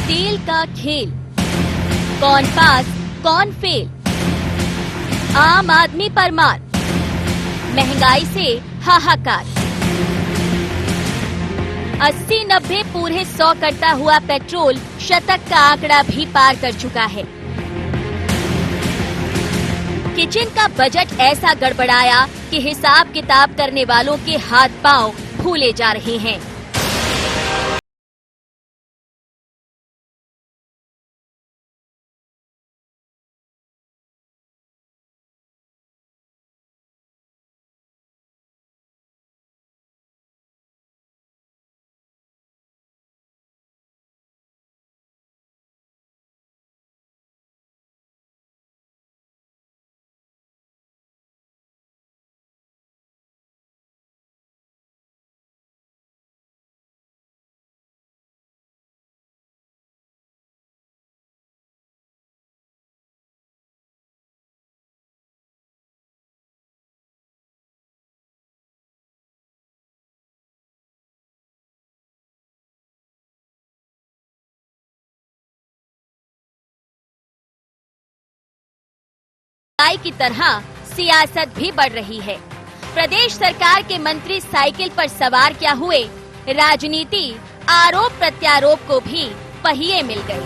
तेल का खेल, कौन पास कौन फेल, आम आदमी पर मार, महंगाई से हाहाकार। 80-90 पूरे 100 करता हुआ पेट्रोल शतक का आंकड़ा भी पार कर चुका है। किचन का बजट ऐसा गड़बड़ाया कि हिसाब किताब करने वालों के हाथ पांव फूले जा रहे हैं। महंगाई की तरह सियासत भी बढ़ रही है। प्रदेश सरकार के मंत्री साइकिल पर सवार क्या हुए, राजनीति आरोप प्रत्यारोप को भी पहिए मिल गए।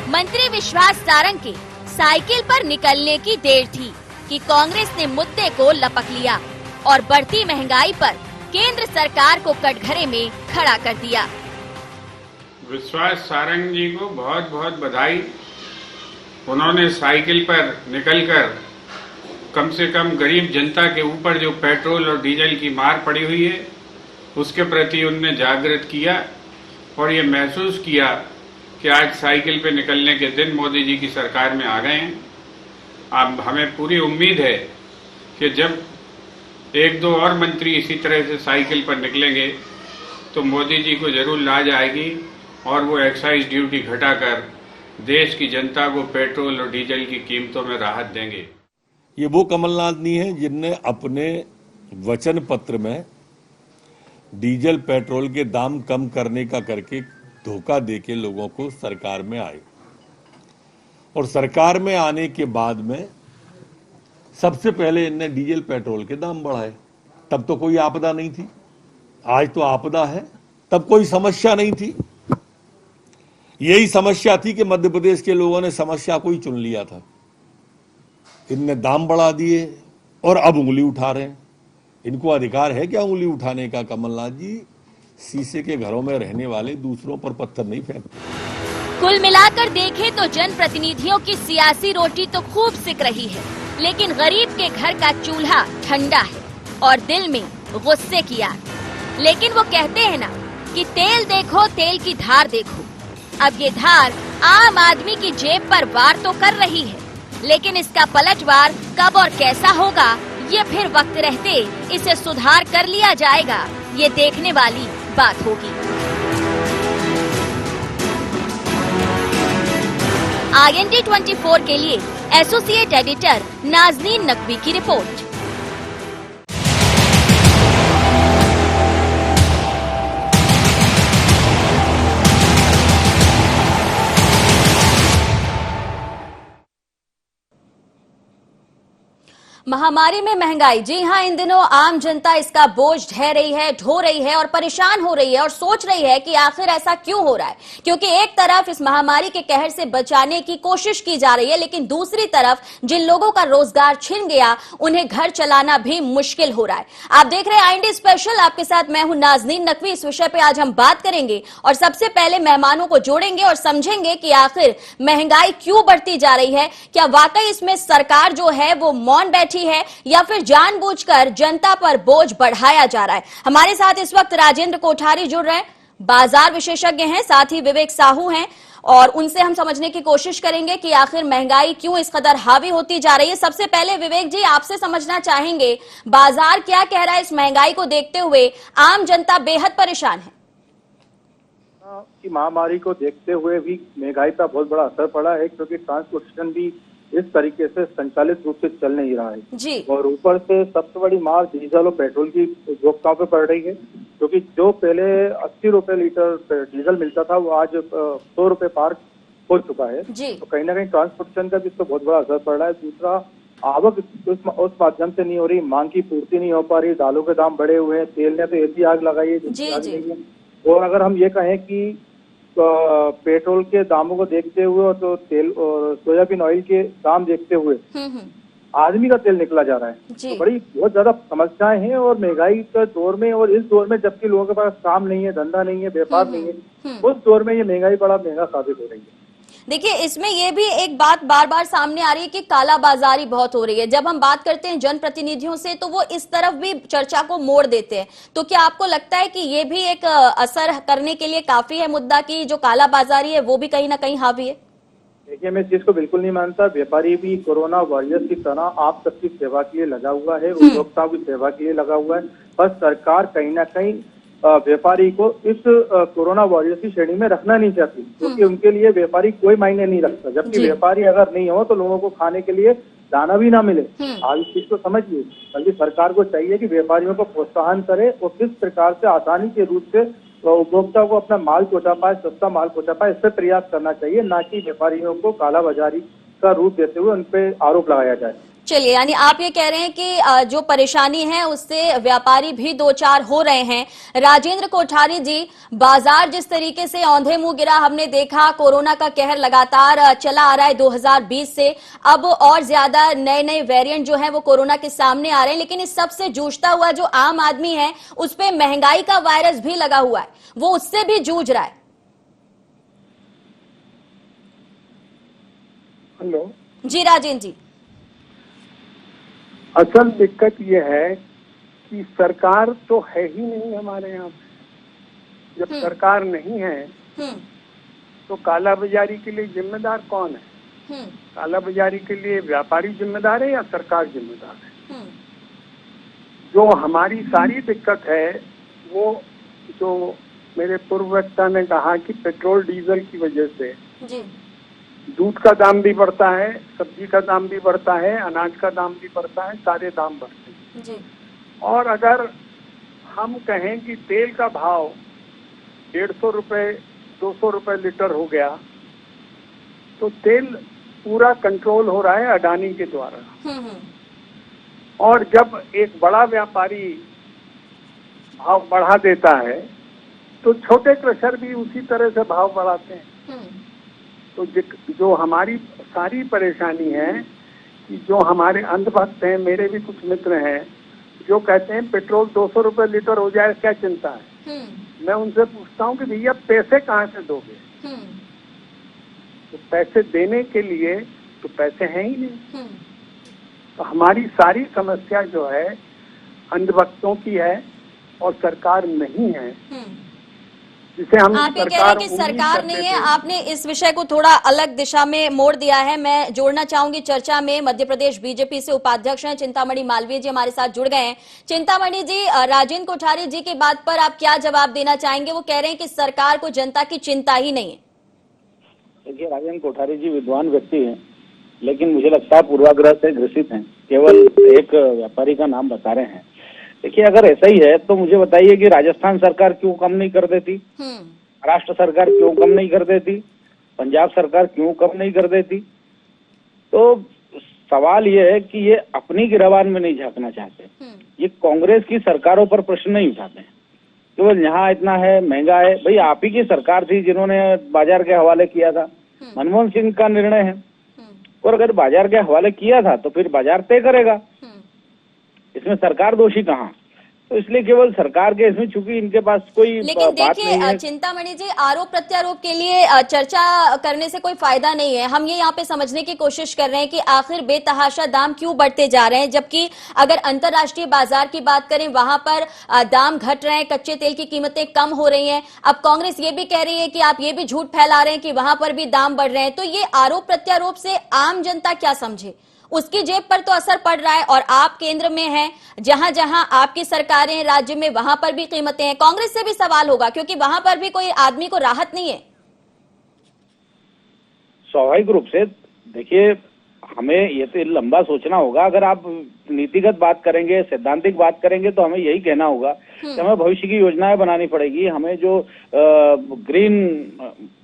मंत्री विश्वास सारंग के साइकिल पर निकलने की देर थी कि कांग्रेस ने मुद्दे को लपक लिया और बढ़ती महंगाई पर केंद्र सरकार को कटघरे में खड़ा कर दिया। विश्वास सारंग जी को बहुत बहुत बधाई। उन्होंने साइकिल पर निकलकर कम से कम गरीब जनता के ऊपर जो पेट्रोल और डीजल की मार पड़ी हुई है उसके प्रति उनने जागृत किया और ये महसूस किया कि आज साइकिल पे निकलने के दिन मोदी जी की सरकार में आ गए हैं। अब हमें पूरी उम्मीद है कि जब एक दो और मंत्री इसी तरह से साइकिल पर निकलेंगे तो मोदी जी को जरूर लाज आएगी और वो एक्साइज ड्यूटी घटाकर देश की जनता को पेट्रोल और डीजल की कीमतों में राहत देंगे। ये वो कमलनाथ नहीं है जिनने अपने वचन पत्र में डीजल पेट्रोल के दाम कम करने का करके धोखा देके लोगों को सरकार में आए और सरकार में आने के बाद में सबसे पहले इनने डीजल पेट्रोल के दाम बढ़ाए। तब तो कोई आपदा नहीं थी, आज तो आपदा है। तब कोई समस्या नहीं थी। यही समस्या थी कि मध्य प्रदेश के लोगों ने समस्या को ही चुन लिया था। इनने दाम बढ़ा दिए और अब उंगली उठा रहे हैं। इनको अधिकार है क्या उंगली उठाने का? कमलनाथ जी शीशे के घरों में रहने वाले दूसरों पर पत्थर नहीं फेंकते। कुल मिलाकर देखें तो जनप्रतिनिधियों की सियासी रोटी तो खूब सिक रही है, लेकिन गरीब के घर का चूल्हा ठंडा है और दिल में गुस्से की आग। लेकिन वो कहते हैं ना कि तेल देखो तेल की धार देखो। अब ये धार आम आदमी की जेब पर वार तो कर रही है, लेकिन इसका पलटवार कब और कैसा होगा ये फिर वक्त रहते इसे सुधार कर लिया जाएगा, ये देखने वाली बात होगी। IND 24 के लिए एसोसिएट एडिटर नाजनीन नकवी की रिपोर्ट। महामारी में महंगाई, जी हां, इन दिनों आम जनता इसका बोझ ढो रही है और परेशान हो रही है और सोच रही है कि आखिर ऐसा क्यों हो रहा है। क्योंकि एक तरफ इस महामारी के कहर से बचाने की कोशिश की जा रही है, लेकिन दूसरी तरफ जिन लोगों का रोजगार छिन गया उन्हें घर चलाना भी मुश्किल हो रहा है। आप देख रहे हैं IND स्पेशल, आपके साथ मैं हूं नाजनीन नकवी। इस विषय पे आज हम बात करेंगे और सबसे पहले मेहमानों को जोड़ेंगे और समझेंगे कि आखिर महंगाई क्यों बढ़ती जा रही है। क्या वाकई इसमें सरकार जो है वो मौन बैठी है या फिर जानबूझकर जनता पर बोझ बढ़ाया जा रहा है। हमारे साथ इस वक्त राजेंद्र कोठारी जुड़ रहे हैं, बाजार विशेषज्ञ हैं, साथ ही विवेक साहू हैं और उनसे हम समझने की कोशिश करेंगे कि आखिर महंगाई क्यों इस कदर हावी होती जा रही है। सबसे पहले विवेक जी, आपसे समझना चाहेंगे बाजार क्या कह रहा है इस महंगाई को देखते हुए। आम जनता बेहद परेशान है कि महामारी को देखते हुए भी महंगाई पर बहुत बड़ा असर पड़ा है, क्योंकि ट्रांसपोर्टेशन भी इस तरीके से संचालित रूप से चल नहीं रहा है जी। और ऊपर से सबसे बड़ी मार डीजल और पेट्रोल की उपभोक्ताओं पे पड़ रही है। क्योंकि जो पहले 80 रुपए लीटर डीजल मिलता था वो आज 100 रुपए पार हो चुका है। जी। तो कहीं ना कहीं ट्रांसपोर्टेशन का भी इसको बहुत बड़ा असर पड़ रहा है। दूसरा, आवक उस माध्यम से नहीं हो रही, मांग की पूर्ति नहीं हो पा रही, दालों के दाम बढ़े हुए हैं, तेल ने तो ऐसी आग लगाई है जिसकी आग नहीं है। और अगर हम ये कहें कि पेट्रोल के दामों को देखते हुए और तो तेल और सोयाबीन ऑयल के दाम देखते हुए आदमी का तेल निकला जा रहा है। तो बड़ी बहुत ज्यादा समस्याएं हैं। और महंगाई के दौर में, और इस दौर में जबकि लोगों के पास काम नहीं है, धंधा नहीं है, व्यापार नहीं है, उस दौर में ये महंगाई बड़ा महंगा साबित हो रही है। देखिए, इसमें ये भी एक बात बार बार सामने आ रही है कि कालाबाजारी बहुत हो रही है। जब हम बात करते हैं जनप्रतिनिधियों से तो वो इस तरफ भी चर्चा को मोड़ देते हैं। तो क्या आपको लगता है कि ये भी एक असर करने के लिए काफी है मुद्दा की जो कालाबाजारी है वो भी कहीं ना कहीं हावी है? देखिए, मैं इस चीज को बिल्कुल नहीं मानता। व्यापारी भी कोरोना वॉरियर्स की तरह आप सबकी सेवा के लिए लगा हुआ है, उपभोक्ताओं की सेवा के लिए लगा हुआ है। बस सरकार कहीं ना कहीं व्यापारी को इस कोरोना वॉरियर्स की श्रेणी में रखना नहीं चाहती, क्योंकि उनके लिए व्यापारी कोई मायने नहीं रखता। जबकि व्यापारी अगर नहीं हो तो लोगों को खाने के लिए दाना भी ना मिले। आप इस चीज को समझिए। बल्कि सरकार को चाहिए कि व्यापारियों को प्रोत्साहन करे और किस प्रकार से आसानी के रूप से उपभोक्ता को अपना माल पहुंचा पाए, सस्ता माल पहुंचा पाए, इस पर प्रयास करना चाहिए, ना कि व्यापारियों को कालाबाजारी का रूप देते हुए उन पे आरोप लगाया जाए। चलिए, यानी आप ये कह रहे हैं कि जो परेशानी है उससे व्यापारी भी दो चार हो रहे हैं। राजेंद्र कोठारी जी, बाजार जिस तरीके से औंधे मुंह गिरा हमने देखा, कोरोना का कहर लगातार चला आ रहा है 2020 से, अब और ज्यादा नए नए वेरिएंट जो है वो कोरोना के सामने आ रहे हैं, लेकिन इस सबसे जूझता हुआ जो आम आदमी है उस पे महंगाई का वायरस भी लगा हुआ है, वो उससे भी जूझ रहा है। हेलो जी राजेंद्र जी। असल दिक्कत यह है कि सरकार तो है ही नहीं हमारे यहाँ। जब सरकार नहीं है तो कालाबाजारी के लिए जिम्मेदार कौन है? कालाबाजारी के लिए व्यापारी जिम्मेदार है या सरकार जिम्मेदार है? जो हमारी सारी दिक्कत है वो, जो मेरे पूर्व वक्ता ने कहा कि पेट्रोल डीजल की वजह से दूध का दाम भी बढ़ता है, सब्जी का दाम भी बढ़ता है, अनाज का दाम भी बढ़ता है, सारे दाम बढ़ते हैं जी। और अगर हम कहें कि तेल का भाव 150 रुपए 200 रुपए लीटर हो गया तो तेल पूरा कंट्रोल हो रहा है अडानी के द्वारा। और जब एक बड़ा व्यापारी भाव बढ़ा देता है तो छोटे क्रशर भी उसी तरह से भाव बढ़ाते हैं। तो जो हमारी सारी परेशानी है कि जो हमारे अंधभक्त हैं, मेरे भी कुछ मित्र हैं जो कहते हैं पेट्रोल 200 रुपए लीटर हो जाए, क्या चिंता है? मैं उनसे पूछता हूँ कि भैया पैसे कहाँ से दोगे? तो पैसे देने के लिए तो पैसे हैं ही नहीं। तो हमारी सारी समस्या जो है अंधभक्तों की है और सरकार नहीं है, जिसे हम आप ये कह रहे हैं कि सरकार नहीं है। आपने इस विषय को थोड़ा अलग दिशा में मोड़ दिया है। मैं जोड़ना चाहूंगी चर्चा में मध्य प्रदेश बीजेपी से उपाध्यक्ष हैं चिंतामणि मालवीय जी हमारे साथ जुड़ गए हैं। चिंतामणि जी, राजेंद्र कोठारी जी की बात पर आप क्या जवाब देना चाहेंगे? वो कह रहे हैं कि सरकार को जनता की चिंता ही नहीं है। देखिए, राजेंद्र कोठारी जी विद्वान व्यक्ति हैं, लेकिन मुझे लगता है पूर्वाग्रह से ग्रसित हैं। केवल एक व्यापारी का नाम बता रहे हैं। देखिए, अगर ऐसा ही है तो मुझे बताइए कि राजस्थान सरकार क्यों कम नहीं कर देती, महाराष्ट्र सरकार क्यों कम नहीं कर देती, पंजाब सरकार क्यों कम नहीं कर देती? तो सवाल ये है कि ये अपनी गिरबान में नहीं झांकना चाहते। ये कांग्रेस की सरकारों पर प्रश्न नहीं उठाते हैं। केवल यहाँ इतना है, महंगा है। भाई, आप ही की सरकार थी जिन्होंने बाजार के हवाले किया था। मनमोहन सिंह का निर्णय है, और अगर बाजार के हवाले किया था तो फिर बाजार तय करेगा, इसमें सरकार दोषी कहाँ? तो इसलिए केवल सरकार के इसमें चूंकि इनके पास कोई लेकिन बात नहीं है। चिंतामणि जी, आरोप प्रत्यारोप के लिए चर्चा करने से कोई फायदा नहीं है। हम ये यहाँ पे समझने की कोशिश कर रहे हैं कि आखिर बेतहाशा दाम क्यों बढ़ते जा रहे हैं, जबकि अगर अंतर्राष्ट्रीय बाजार की बात करें वहां पर दाम घट रहे हैं, कच्चे तेल की कीमतें कम हो रही हैं। अब कांग्रेस ये भी कह रही है कि आप ये भी झूठ फैला रहे हैं कि वहां पर भी दाम बढ़ रहे हैं। तो ये आरोप प्रत्यारोप से आम जनता क्या समझे? उसकी जेब पर तो असर पड़ रहा है, और आप केंद्र में हैं, जहां जहां आपकी सरकारें राज्य में वहां पर भी कीमतें हैं। कांग्रेस से भी सवाल होगा क्योंकि वहां पर भी कोई आदमी को राहत नहीं है। स्वाभाविक रूप से देखिए, हमें ये तो लंबा सोचना होगा। अगर आप नीतिगत बात करेंगे, सैद्धांतिक बात करेंगे, तो हमें यही कहना होगा कि हमें भविष्य की योजनाएं बनानी पड़ेगी। हमें जो ग्रीन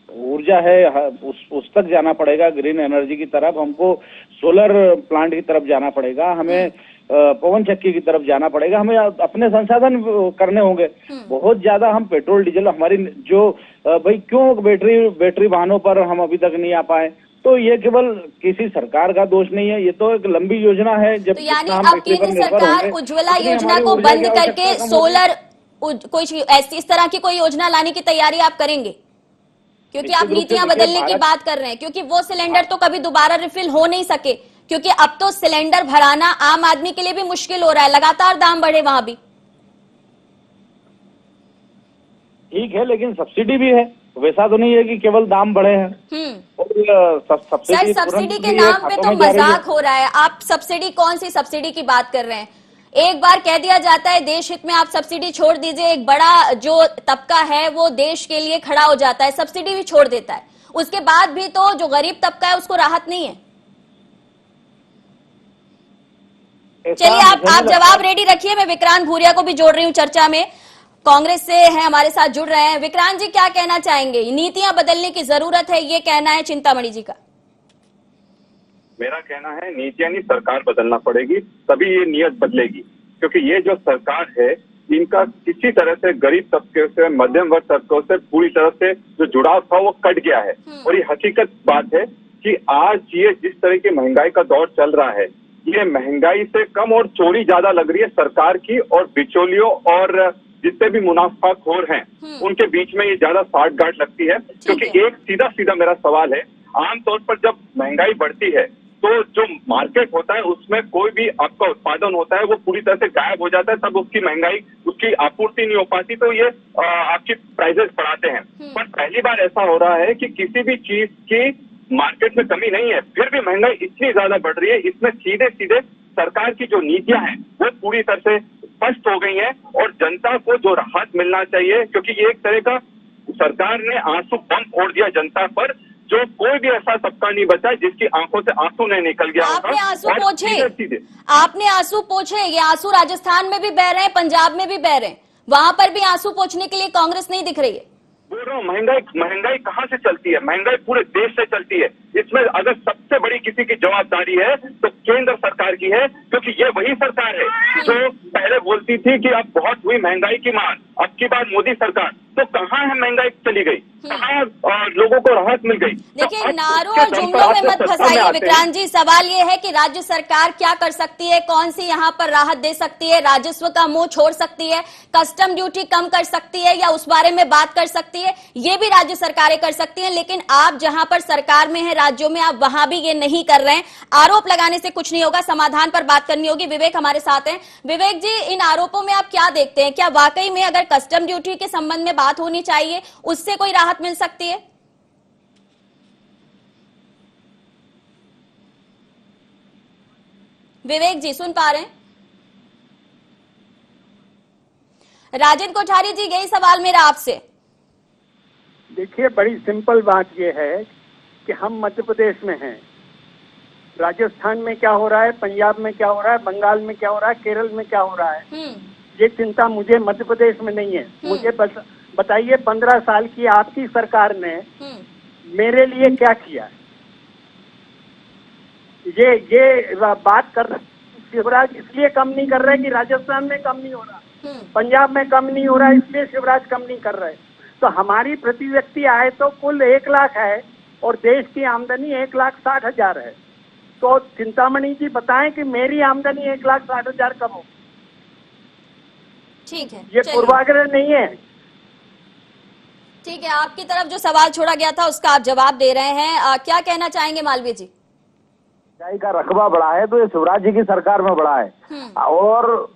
ऊर्जा है उस तक जाना पड़ेगा, ग्रीन एनर्जी की तरफ। हमको सोलर प्लांट की तरफ जाना पड़ेगा, हमें पवन चक्की की तरफ जाना पड़ेगा, हमें अपने संसाधन करने होंगे। बहुत ज्यादा हम पेट्रोल डीजल हमारी जो भाई क्यों बैटरी वाहनों पर हम अभी तक नहीं आ पाए, तो ये केवल किसी सरकार का दोष नहीं है, ये तो एक लंबी योजना है। जब तो यानी हम अब बैटरी पर केंद्र निर्भर सरकार होंगे, उज्ज्वला उतनी योजना हमारी को ऊर्जा की बंद करके आवश्यकता कम होगी। सोलर कोई ऐसी इस तरह की कोई योजना लाने की तैयारी आप करेंगे? क्योंकि आप निश्चित रूप से नीतियां देखिए, बदलने की भारत- बात कर रहे हैं, क्योंकि वो सिलेंडर तो कभी दोबारा रिफिल हो नहीं सके, क्योंकि अब तो सिलेंडर भराना आम आदमी के लिए भी मुश्किल हो रहा है, लगातार दाम बढ़े वहां भी। ठीक है, लेकिन सब्सिडी भी है, वैसा तो नहीं है कि केवल दाम बढ़े हैं। और सर, सब्सिडी सब्सिडी के नाम पे तो मजाक हो रहा है। आप सब्सिडी, कौन सी सब्सिडी की बात कर रहे हैं? एक बार कह दिया जाता है देश हित में आप सब्सिडी छोड़ दीजिए, एक बड़ा जो तबका है वो देश के लिए खड़ा हो जाता है, सब्सिडी भी छोड़ देता है। उसके बाद भी तो जो गरीब तबका है उसको राहत नहीं है। चलिए, आप जवाब रेडी रखिए, मैं विक्रांत भूरिया को भी जोड़ रही हूँ चर्चा में। कांग्रेस से है, हमारे साथ जुड़ रहे हैं। विक्रांत जी, क्या कहना चाहेंगे? नीतियां बदलने की जरूरत है, ये कहना है चिंतामणि जी का। मेरा कहना है नीतियां नहीं, सरकार बदलना पड़ेगी, तभी ये नीयत बदलेगी। क्योंकि ये जो सरकार है, इनका किसी तरह से गरीब तबके से, मध्यम वर्ग तबकों से पूरी तरह से जो जुड़ाव था वो कट गया है। और ये हकीकत बात है कि आज ये जिस तरह की महंगाई का दौर चल रहा है, ये महंगाई से कम और चोरी ज्यादा लग रही है सरकार की, और बिचौलियों और जितने भी मुनाफाखोर हैं उनके बीच में ये ज्यादा साठगांठ लगती है। क्योंकि एक सीधा मेरा सवाल है, आमतौर पर जब महंगाई बढ़ती है तो जो मार्केट होता है उसमें कोई भी आपका उत्पादन होता है वो पूरी तरह से गायब हो जाता है, तब उसकी महंगाई, उसकी आपूर्ति नहीं हो पाती, तो ये आपकी प्राइसेस बढ़ाते हैं। पर पहली बार ऐसा हो रहा है कि किसी भी चीज की मार्केट में कमी नहीं है, फिर भी महंगाई इतनी ज्यादा बढ़ रही है। इसमें सीधे सरकार की जो नीतियां हैं वो पूरी तरह से स्पष्ट हो गई हैं, और जनता को जो राहत मिलना चाहिए, क्योंकि ये एक तरह का सरकार ने आंसू बम फोड़ दिया जनता पर, जो कोई भी ऐसा तबका नहीं बचा जिसकी आंखों से आंसू नहीं निकल गया होगा। आपने आंसू पोंछे, सीधे आपने आंसू पोंछे। ये आंसू राजस्थान में भी बह रहे हैं, पंजाब में भी बह रहे हैं, वहां पर भी आंसू पोंछने के लिए कांग्रेस नहीं दिख रही है। बोल रहा हूँ, महंगाई कहाँ से चलती है? महंगाई पूरे देश से चलती है। इसमें अगर सबसे बड़ी किसी की जवाबदारी है तो केंद्र सरकार की है, क्योंकि ये वही सरकार है जो पहले बोलती थी कि अब बहुत हुई महंगाई की मार, अब की बार मोदी सरकार, तो कहाँ है महंगाई चली गई, कहाँ लोगों को राहत मिल गई? देखिए, नारों और जुमलों में मत फंसाइए विक्रांत जी। सवाल ये है कि राज्य सरकार क्या कर सकती है, कौन सी यहाँ पर राहत दे सकती है, राजस्व का मुंह छोड़ सकती है, कस्टम ड्यूटी कम कर सकती है, या उस बारे में बात कर सकती है, ये भी राज्य सरकारें कर सकती हैं। लेकिन आप जहां पर सरकार में है, राज्यों में, आप वहां भी ये नहीं कर रहे हैं। आरोप लगाने से कुछ नहीं होगा, समाधान पर बात करनी होगी। विवेक हमारे साथ हैं। विवेक जी, इन आरोपों में आप क्या देखते हैं? क्या वाकई में अगर कस्टम ड्यूटी के संबंध में बात होनी चाहिए, उससे कोई राहत मिल सकती है? विवेक जी, सुन पा रहे हैं? राजेंद्र कोठारी जी, यही सवाल मेरा आपसे। देखिए, बड़ी सिंपल बात यह है कि हम मध्य प्रदेश में हैं, राजस्थान में क्या हो रहा है, पंजाब में क्या हो रहा है, बंगाल में क्या हो रहा है, केरल में क्या हो रहा है, ये चिंता मुझे मध्य प्रदेश में नहीं है। मुझे बताइए, 15 साल की आपकी सरकार ने मेरे लिए क्या किया? ये बात कर रहे शिवराज इसलिए कम नहीं कर रहे कि राजस्थान में कम नहीं हो रहा, पंजाब में कम नहीं हो रहा इसलिए शिवराज कम नहीं कर रहे। तो हमारी प्रति व्यक्ति आय तो कुल 1 लाख है और देश की आमदनी 1,60,000 है। तो चिंतामणि जी बताएं कि मेरी आमदनी 1,60,000 कब हो? ठीक है, ये पूर्वाग्रह नहीं है। ठीक है, आपकी तरफ जो सवाल छोड़ा गया था उसका आप जवाब दे रहे हैं। क्या कहना चाहेंगे मालवीय जी? सिंचाई का रकबा बढ़ा है तो ये शिवराज जी की सरकार में बढ़ा है, और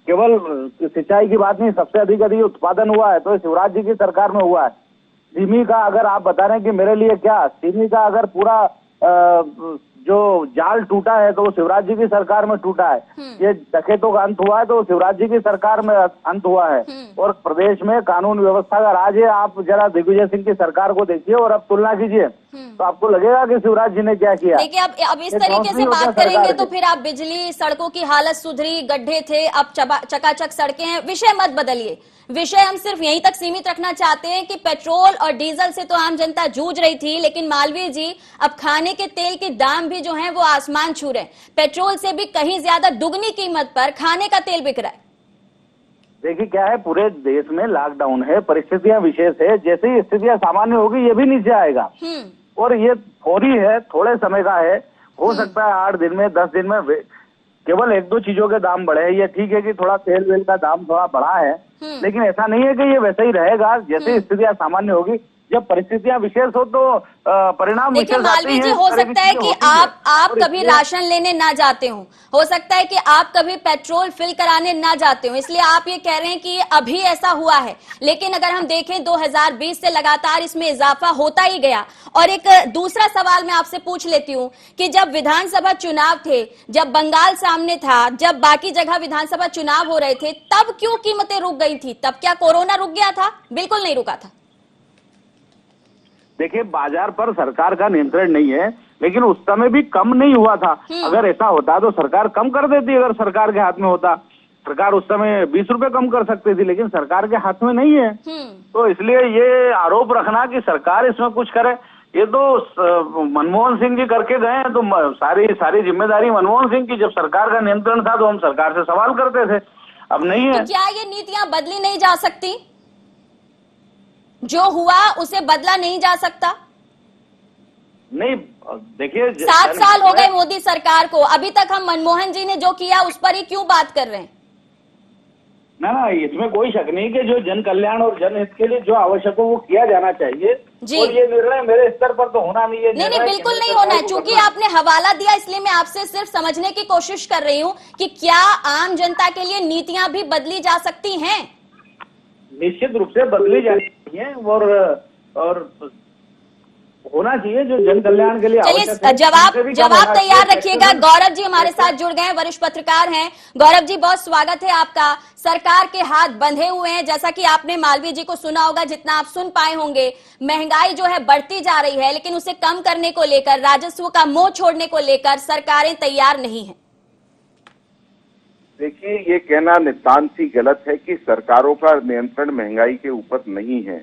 केवल सिंचाई की बात नहीं, सबसे अधिक उत्पादन हुआ है तो शिवराज जी की सरकार में हुआ है। सिमी का अगर आप बता रहे हैं कि मेरे लिए क्या, सिमी का अगर पूरा जो जाल टूटा है तो शिवराज जी की सरकार में टूटा है। ये डकैतों का अंत हुआ है तो शिवराज जी की सरकार में अंत हुआ है। और प्रदेश में कानून व्यवस्था का राज है। आप जरा दिग्विजय सिंह की सरकार को देखिए और अब तुलना कीजिए तो आपको लगेगा कि शिवराज जी ने क्या किया। देखिए अब इस ये तरीके से नहीं होता बात करेंगे सरकार तो के। फिर आप बिजली, सड़कों की हालत सुधरी, गड्ढे थे, अब चकाचक सड़कें हैं। विषय मत बदलिए, विषय हम सिर्फ यहीं तक सीमित रखना चाहते हैं कि पेट्रोल और डीजल से तो आम जनता जूझ रही थी, लेकिन मालवीय जी अब खाने के तेल के दाम भी जो हैं वो आसमान छू रहे हैं। पेट्रोल से भी कहीं ज्यादा दुगनी कीमत पर खाने का तेल बिक रहा है। देखिए क्या है, पूरे देश में लॉकडाउन है, परिस्थितियां विशेष है, जैसे ही स्थितियां सामान्य होगी ये भी नीचे आएगा। और ये फौरी है, थोड़े समय का है, हो सकता है 8 दिन में 10 दिन में केवल 1-2 चीजों के दाम बढ़े। ये ठीक है कि थोड़ा तेल वेल का दाम थोड़ा बढ़ा है, लेकिन ऐसा नहीं है कि ये वैसे ही रहेगा। जैसे स्थितियां सामान्य होगी, जब परिस्थितियां विशेष हो तो परिणाम देखिए विशेष आते मालवीय जी, हैं। हो सकता है कि आप और कभी राशन लेने ना जाते हो सकता है कि आप कभी पेट्रोल फिल कराने ना जाते हो, इसलिए आप ये कह रहे हैं कि अभी ऐसा हुआ है। लेकिन अगर हम देखें 2020 से लगातार इसमें इजाफा होता ही गया। और एक दूसरा सवाल मैं आपसे पूछ लेती हूँ कि जब विधानसभा चुनाव थे, जब बंगाल सामने था, जब बाकी जगह विधानसभा चुनाव हो रहे थे, तब क्यों कीमतें रुक गई थी? तब क्या कोरोना रुक गया था? बिल्कुल नहीं रुका था। देखिए बाजार पर सरकार का नियंत्रण नहीं है, लेकिन उस समय भी कम नहीं हुआ था। अगर ऐसा होता तो सरकार कम कर देती। अगर सरकार के हाथ में होता, सरकार उस समय 20 रुपए कम कर सकती थी, लेकिन सरकार के हाथ में नहीं है। तो इसलिए ये आरोप रखना कि सरकार इसमें कुछ करे, ये तो मनमोहन सिंह जी करके गए हैं। तो सारी जिम्मेदारी मनमोहन सिंह की। जब सरकार का नियंत्रण था तो हम सरकार से सवाल करते थे, अब नहीं है। तो क्या ये नीतियां बदली नहीं जा सकती? जो हुआ उसे बदला नहीं जा सकता? नहीं, देखिए 7 साल हो गए मोदी सरकार को, अभी तक हम मनमोहन जी ने जो किया उस पर ही क्यों बात कर रहे हैं? ना, इसमें कोई शक नहीं कि जो जन कल्याण और जनहित के लिए जो आवश्यक हो वो किया जाना चाहिए जी। और ये निर्णय मेरे स्तर पर तो होना नहीं है। नहीं, बिल्कुल नहीं होना है। चूंकि आपने हवाला दिया, इसलिए मैं आपसे सिर्फ समझने की कोशिश कर रही हूँ कि क्या आम जनता के लिए नीतियां भी बदली जा सकती हैं? निश्चित रूप से बदली जानी चाहिए और होना चाहिए जो जन कल्याण के लिए आवश्यक है। चलिए जवाब तैयार रखिएगा। गौरव जी हमारे साथ जुड़ गए हैं, वरिष्ठ पत्रकार हैं। गौरव जी, बहुत स्वागत है आपका। सरकार के हाथ बंधे हुए हैं, जैसा कि आपने मालवीय जी को सुना होगा, जितना आप सुन पाए होंगे। महंगाई जो है बढ़ती जा रही है, लेकिन उसे कम करने को लेकर, राजस्व का मोह छोड़ने को लेकर सरकारें तैयार नहीं है। देखिए, ये कहना नितांत ही गलत है कि सरकारों का नियंत्रण महंगाई के ऊपर नहीं है।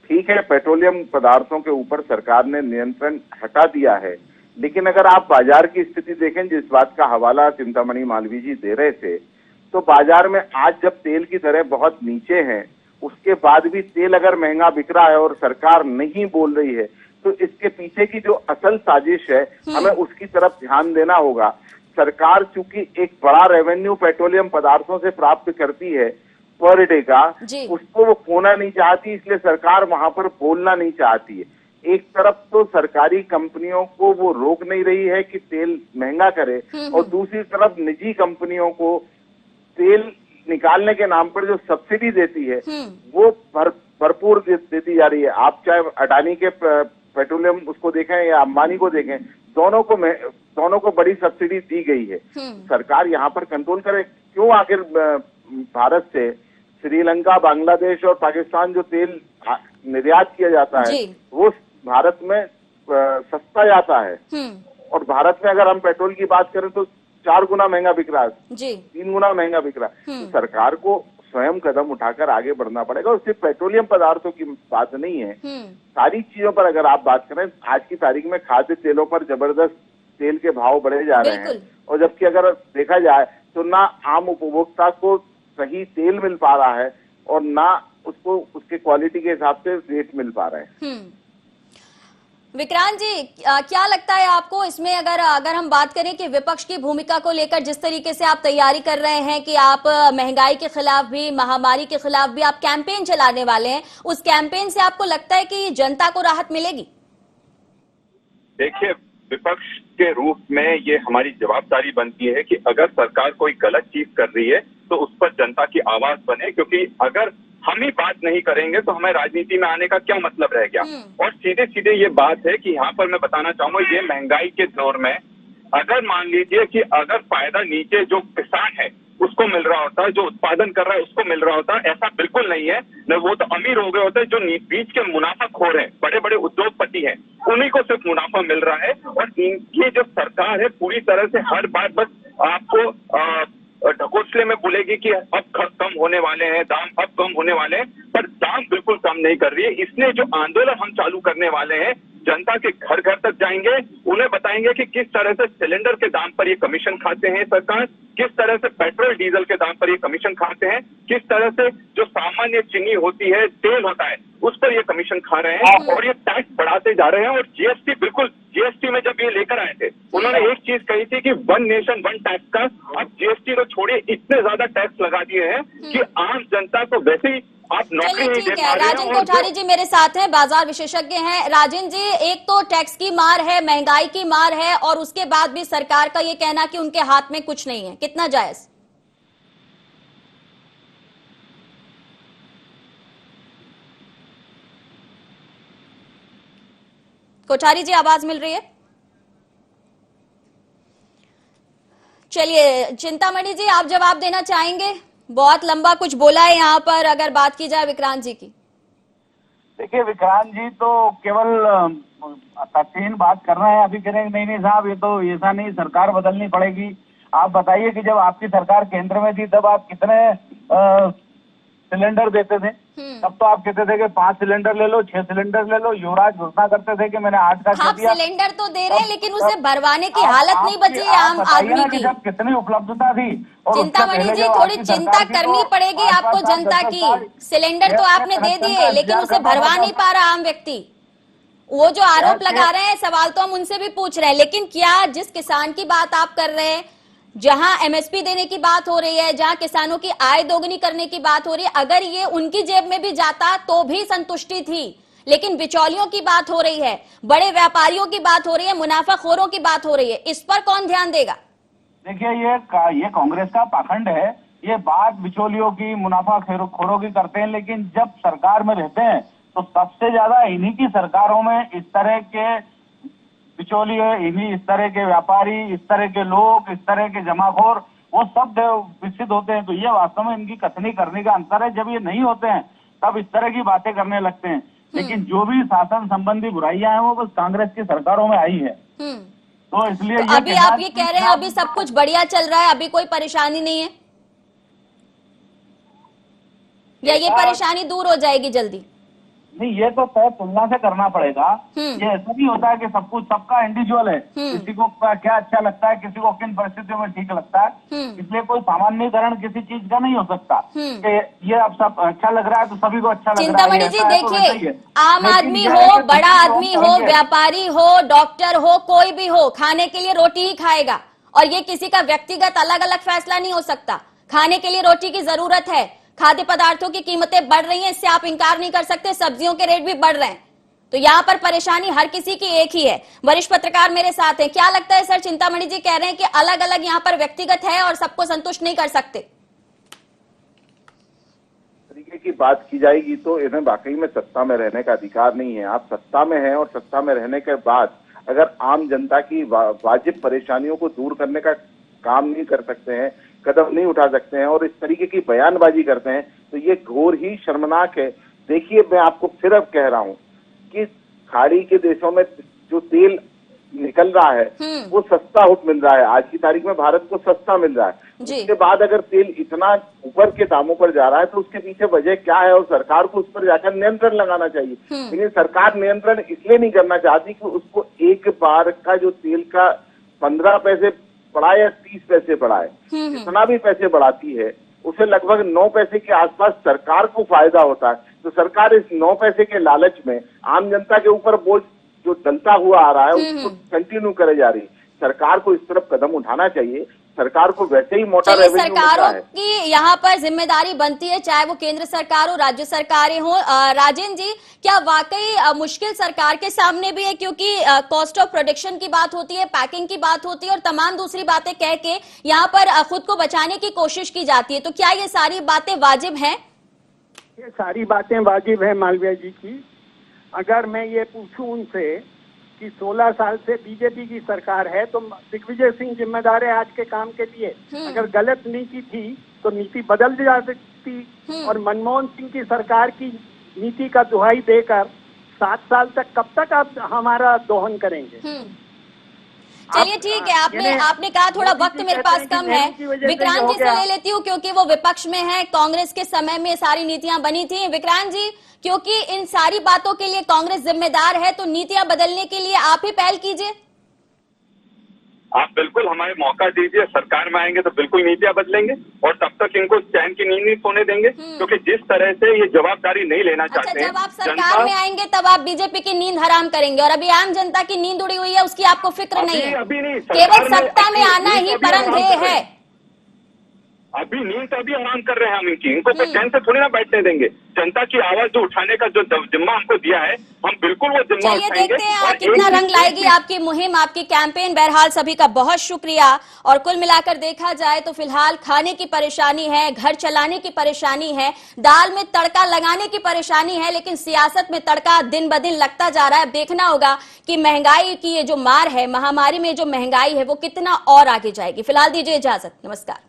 ठीक है, पेट्रोलियम पदार्थों के ऊपर सरकार ने नियंत्रण हटा दिया है, लेकिन अगर आप बाजार की स्थिति देखें, जिस बात का हवाला चिंतामणि मालवीय जी दे रहे थे, तो बाजार में आज जब तेल की दरें बहुत नीचे हैं, उसके बाद भी तेल अगर महंगा बिक रहा है और सरकार नहीं बोल रही है, तो इसके पीछे की जो असल साजिश है, हमें उसकी तरफ ध्यान देना होगा। सरकार चूंकि एक बड़ा रेवेन्यू पेट्रोलियम पदार्थों से प्राप्त करती है पर डे का, उसको वो खोना नहीं चाहती, इसलिए सरकार वहां पर बोलना नहीं चाहती है। एक तरफ तो सरकारी कंपनियों को वो रोक नहीं रही है कि तेल महंगा करे, और दूसरी तरफ निजी कंपनियों को तेल निकालने के नाम पर जो सब्सिडी देती है वो भरपूर देती जा रही है। आप चाहे अडानी के पेट्रोलियम उसको देखें या अंबानी को देखें, दोनों को बड़ी सब्सिडी दी गई है। सरकार यहाँ पर कंट्रोल करे। क्यों आखिर भारत से श्रीलंका, बांग्लादेश और पाकिस्तान जो तेल निर्यात किया जाता है वो भारत में सस्ता जाता है, और भारत में अगर हम पेट्रोल की बात करें तो 4 गुना महंगा बिक रहा है, 3 गुना महंगा बिक रहा है। तो सरकार को स्वयं कदम उठाकर आगे बढ़ना पड़ेगा। और सिर्फ पेट्रोलियम पदार्थों की बात नहीं है, सारी चीजों पर अगर आप बात करें, आज की तारीख में खाद्य तेलों पर जबरदस्त तेल के भाव बढ़े जा रहे हैं, और जबकि अगर देखा जाए तो ना आम उपभोक्ता को सही तेल मिल पा रहा है और ना उसको उसके क्वालिटी के हिसाब से रेट मिल पा रहे हैं। विक्रांत जी, क्या लगता है आपको इसमें, अगर हम बात करें कि विपक्ष की भूमिका को लेकर जिस तरीके से आप तैयारी कर रहे हैं कि आप महंगाई के खिलाफ भी, महामारी के खिलाफ भी आप कैंपेन चलाने वाले हैं, उस कैंपेन से आपको लगता है कि जनता को राहत मिलेगी? देखिए, विपक्ष के रूप में ये हमारी जवाबदारी बनती है कि अगर सरकार कोई गलत चीज कर रही है तो उस पर जनता की आवाज बने, क्योंकि अगर हम ही बात नहीं करेंगे तो हमें राजनीति में आने का क्या मतलब रह गया। और सीधे सीधे ये बात है कि यहाँ पर मैं बताना चाहूंगा, ये महंगाई के दौर में अगर मान लीजिए कि अगर फायदा नीचे जो किसान है उसको मिल रहा होता, जो उत्पादन कर रहा है उसको मिल रहा होता। ऐसा बिल्कुल नहीं है। न वो तो अमीर हो गए होते जो बीच के मुनाफाखोर हैं, बड़े बड़े उद्योगपति हैं, उन्हीं को सिर्फ मुनाफा मिल रहा है। और इनकी जो सरकार है पूरी तरह से हर बार बस आपको ढकोसले में बोलेगी कि अब कम होने वाले हैं दाम, अब कम होने वाले हैं, पर दाम बिल्कुल कम नहीं कर रही है। इसलिए जो आंदोलन हम चालू करने वाले हैं, जनता के घर घर तक जाएंगे, उन्हें बताएंगे कि किस तरह से सिलेंडर के दाम पर ये कमीशन खाते हैं सरकार, किस तरह से पेट्रोल डीजल के दाम पर ये कमीशन खाते हैं, किस तरह से जो सामान्य चीनी होती है, तेल होता है, उस पर ये कमीशन खा रहे हैं और ये टैक्स बढ़ाते जा रहे हैं। और जीएसटी, बिल्कुल जीएसटी में जब ये लेकर आए थे, उन्होंने एक चीज कही थी कि वन नेशन वन टैक्स का। अब जीएसटी तो छोड़िए, इतने ज्यादा टैक्स लगा दिए हैं कि आम जनता को वैसे ही आप नौकरी चलिए नहीं दे ठीक पा है, रहे हैं। राजन और कोठारी जी मेरे साथ हैं, बाजार विशेषज्ञ हैं। राजन जी, एक तो टैक्स की मार है, महंगाई की मार है, और उसके बाद भी सरकार का ये कहना कि उनके हाथ में कुछ नहीं है, कितना जायज? कोठारी जी आवाज मिल रही है? चलिए चिंतामणि जी, आप जवाब देना चाहेंगे? बहुत लंबा कुछ बोला है यहाँ पर, अगर बात की जाए विक्रांत जी की। देखिए, विक्रांत जी तो केवल तथ्यहीन बात कर रहे हैं। अभी कह रहे हैं नहीं साहब, ये तो ऐसा नहीं, सरकार बदलनी पड़ेगी। आप बताइए कि जब आपकी सरकार केंद्र में थी तब आप कितने सिलेंडर देते थे? तब तो आप कहते थे कि 5 सिलेंडर ले लो, 6 सिलेंडर ले लो। युवराज घोषणा करते थे कि मैंने 8 का कर आप दिया। सिलेंडर तो दे रहे हैं, लेकिन उसे भरवाने की हालत नहीं बची है आम आदमी की। जब कितनी उपलब्धता थी। चिंतामणि जी, थोड़ी चिंता करनी पड़ेगी आपको जनता की। सिलेंडर तो आपने दे दिए, लेकिन उसे भरवा नहीं पा रहा आम व्यक्ति। वो जो आरोप लगा रहे हैं, सवाल तो हम उनसे भी पूछ रहे हैं, लेकिन क्या जिस किसान की बात आप कर रहे हैं, जहां एमएसपी देने की बात हो रही है, जहां किसानों की आय दोगुनी करने की बात हो रही है, अगर ये उनकी जेब में भी जाता तो भी संतुष्टि थी। लेकिन बिचौलियों की बात हो रही है, बड़े व्यापारियों की बात हो रही है, मुनाफाखोरों की बात हो रही है, इस पर कौन ध्यान देगा? देखिए, ये कांग्रेस का पाखंड है। ये बात बिचौलियों की, मुनाफाखोरों की करते हैं, लेकिन जब सरकार में रहते हैं तो सबसे ज्यादा इन्हीं की सरकारों में इस तरह के बिचौलिए, इन्हीं इस तरह के व्यापारी, इस तरह के लोग, इस तरह के जमाखोर, वो सब विकसित होते हैं। तो ये वास्तव में इनकी कथनी करने का अंतर है। जब ये नहीं होते हैं तब इस तरह की बातें करने लगते हैं। लेकिन जो भी शासन संबंधी बुराइयां हैं वो बस कांग्रेस की सरकारों में आई है। तो इसलिए तो अभी आप ये कह रहे हैं अभी सब कुछ बढ़िया चल रहा है, अभी कोई परेशानी नहीं है, या ये परेशानी दूर हो जाएगी जल्दी? नहीं, ये तो तय तुलना से करना पड़ेगा। ये ऐसा नहीं होता है कि सब कुछ, सबका इंडिविजुअल है। किसी को क्या अच्छा लगता है, किसी को किन परिस्थितियों में ठीक लगता है, इसलिए कोई सामान्यीकरण किसी चीज का नहीं हो सकता कि ये अब सब अच्छा लग रहा है तो सभी को अच्छा लग रहा है। चिंतामणि जी देखिए, आम आदमी हो, बड़ा आदमी हो, व्यापारी हो, डॉक्टर हो, कोई भी हो, खाने के लिए रोटी ही खाएगा, और ये किसी का व्यक्तिगत अलग अलग फैसला नहीं हो सकता। खाने के लिए रोटी की जरूरत है, खाद्य पदार्थों की कीमतें बढ़ रही हैं, इससे आप इंकार नहीं कर सकते, सब्जियों के रेट भी बढ़ रहे हैं, तो यहाँ पर परेशानी हर किसी की एक ही है। वरिष्ठ पत्रकार मेरे साथ हैं, क्या लगता है सर, चिंतामणि जी कह रहे हैं कि अलग अलग यहाँ पर व्यक्तिगत है और सबको संतुष्ट नहीं कर सकते? तरीके की बात की जाएगी तो इन्हें वाकई में सत्ता में रहने का अधिकार नहीं है। आप सत्ता में हैं और सत्ता में रहने के बाद अगर आम जनता की वाजिब परेशानियों को दूर करने का काम नहीं कर सकते हैं, कदम नहीं उठा सकते हैं और इस तरीके की बयानबाजी करते हैं, तो ये घोर ही शर्मनाक है। देखिए, मैं आपको फिर अब कह रहा हूं कि खाड़ी के देशों में जो तेल निकल रहा है वो सस्ता मिल रहा है। आज की तारीख में भारत को सस्ता मिल रहा है। उसके बाद अगर तेल इतना ऊपर के दामों पर जा रहा है तो उसके पीछे वजह क्या है, और सरकार को उस पर जाकर नियंत्रण लगाना चाहिए। लेकिन सरकार नियंत्रण इसलिए नहीं करना चाहती कि उसको एक बार का जो तेल का 15 पैसे बढ़ाए या 30 पैसे बढ़ाए, जितना भी पैसे बढ़ाती है उसे लगभग 9 पैसे के आसपास सरकार को फायदा होता है। तो सरकार इस 9 पैसे के लालच में आम जनता के ऊपर बोझ जो डलता हुआ आ रहा है उसको कंटिन्यू करे जा रही है। सरकार को इस तरफ कदम उठाना चाहिए। सरकार को वैसे ही मोटा रेवेन्यू मिलता है। सरकारों की यहाँ पर जिम्मेदारी बनती है, चाहे वो केंद्र सरकार हो, राज्य सरकारें हो। राजेंद्र जी, क्या वाकई मुश्किल सरकार के सामने भी है, क्योंकि कॉस्ट ऑफ प्रोडक्शन की बात होती है, पैकिंग की बात होती है और तमाम दूसरी बातें कह के यहाँ पर खुद को बचाने की कोशिश की जाती है, तो क्या ये सारी बातें वाजिब हैं? ये सारी बातें वाजिब है मालवीय जी की। अगर मैं ये पूछूं उनसे कि 16 साल से बीजेपी की सरकार है, तो दिग्विजय सिंह जिम्मेदार है आज के काम के लिए। अगर गलत नीति थी तो नीति बदल जा सकती, और मनमोहन सिंह की सरकार की नीति का दुहाई देकर 7 साल तक कब तक आप हमारा दोहन करेंगे? चलिए ठीक है, आपने कहा थोड़ा वक्त मेरे पास कम है। विक्रांत जी से ले लेती हूँ क्योंकि वो विपक्ष में है। कांग्रेस के समय में सारी नीतियां बनी थी। विक्रांत जी, क्योंकि इन सारी बातों के लिए कांग्रेस जिम्मेदार है, तो नीतियां बदलने के लिए आप ही पहल कीजिए। आप बिल्कुल हमें मौका दीजिए, सरकार में आएंगे तो बिल्कुल नीतियां बदलेंगे, और तब तक इनको चैन की नींद नहीं सोने देंगे, क्योंकि जिस तरह से ये जवाबदारी नहीं लेना चाहते हैं। जब आप सरकार में आएंगे तब आप बीजेपी की नींद हराम करेंगे, और अभी आम जनता की नींद उड़ी हुई है, उसकी आपको फिक्र नहीं है। अभी नहीं, केवल सत्ता में आना ही परम ध्येय है। अभी नींद अभी आराम कर रहे हैं हम इनकी, इनको कोई चैन से थोड़ी ना बैठने देंगे। जनता की आवाज जो उठाने का जो जिम्मा हमको दिया है, हम बिल्कुल वो जिम्मा चलिए उठाएंगे। देखते हैं कितना रंग लाएगी आपकी मुहिम, आपकी कैंपेन। बहरहाल सभी का बहुत शुक्रिया। और कुल मिलाकर देखा जाए तो फिलहाल खाने की परेशानी है, घर चलाने की परेशानी है, दाल में तड़का लगाने की परेशानी है, लेकिन सियासत में तड़का दिन ब दिन लगता जा रहा है। देखना होगा कि महंगाई की ये जो मार है, महामारी में जो महंगाई है, वो कितना और आगे जाएगी। फिलहाल दीजिए इजाजत, नमस्कार।